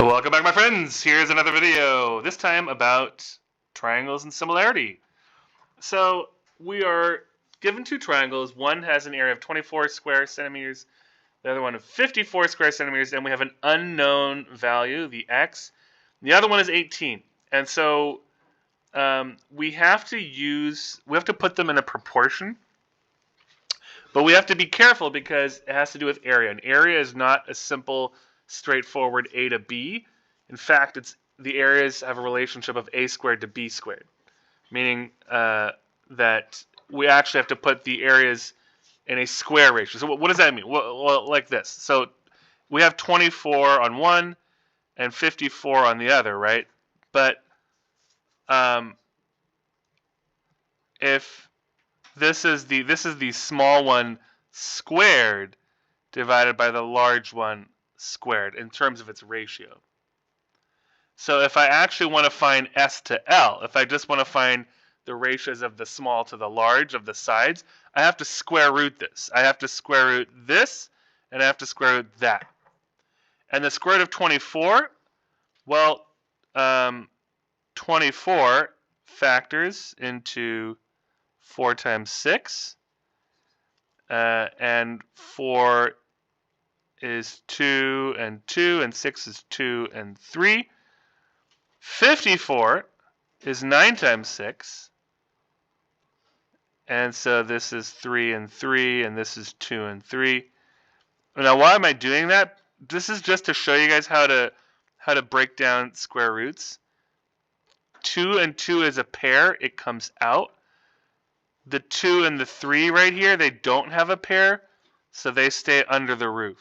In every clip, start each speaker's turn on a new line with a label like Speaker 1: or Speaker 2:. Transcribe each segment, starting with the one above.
Speaker 1: Welcome back, my friends. Here's another video, this time about triangles and similarity. So we are given two triangles. One has an area of 24 square centimeters, the other one of 54 square centimeters, and we have an unknown value, the x. The other one is 18. And so we have to put them in a proportion, but we have to be careful because it has to do with area. And area is not a simple, straightforward a to b. In fact, the areas have a relationship of a squared to b squared, meaning that we actually have to put the areas in a square ratio. So what does that mean? Well, like this. So we have 24 on one and 54 on the other, right? But if this is the small one squared divided by the large one squared in terms of its ratio. So if I actually want to find S to L, if I just want to find the ratios of the small to the large of the sides, I have to square root this. I have to square root this, and I have to square root that. And the square root of 24, well, 24 factors into 4 times 6, and 4 is 2 and 2, and 6 is 2 and 3. 54 is 9 times 6, and so this is 3 and 3, and this is 2 and 3. Now, why am I doing that? This is just to show you guys how to break down square roots. 2 and 2 is a pair, it comes out. The 2 and the 3 right here, they don't have a pair, so they stay under the roof.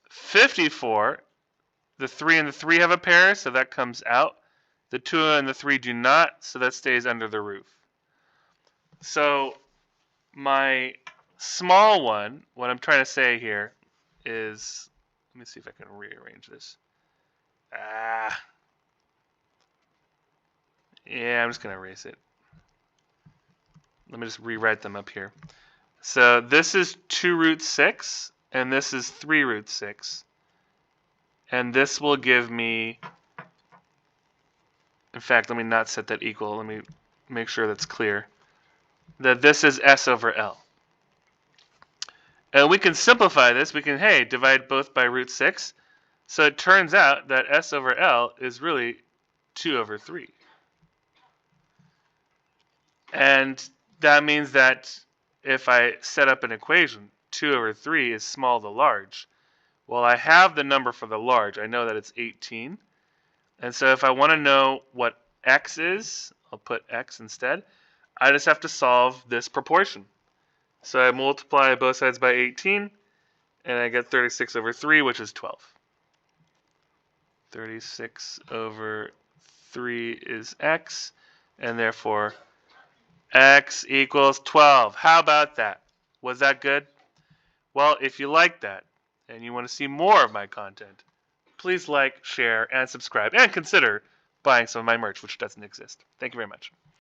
Speaker 1: 54, the 3 and the 3 have a pair, so that comes out. The 2 and the 3 do not, so that stays under the roof. So my small one, what I'm trying to say here is, let me see if I can rearrange this. Yeah, I'm just going to erase it. Let me just rewrite them up here. So this is 2 root 6, and this is 3 root 6. And this will give me, in fact, let me not set that equal. Let me make sure that's clear. That this is S over L. And we can simplify this. We can, hey, divide both by root 6. So it turns out that S over L is really 2 over 3. And that means that if I set up an equation, 2 over 3 is small to large. Well, I have the number for the large. I know that it's 18. And so if I want to know what x is, I'll put x instead. I just have to solve this proportion. So I multiply both sides by 18, and I get 36 over 3, which is 12. 36 over 3 is x, and therefore x equals 12. How about that? Was that good? Well, if you like that, and you want to see more of my content, please like, share, and subscribe, and consider buying some of my merch, which doesn't exist. Thank you very much.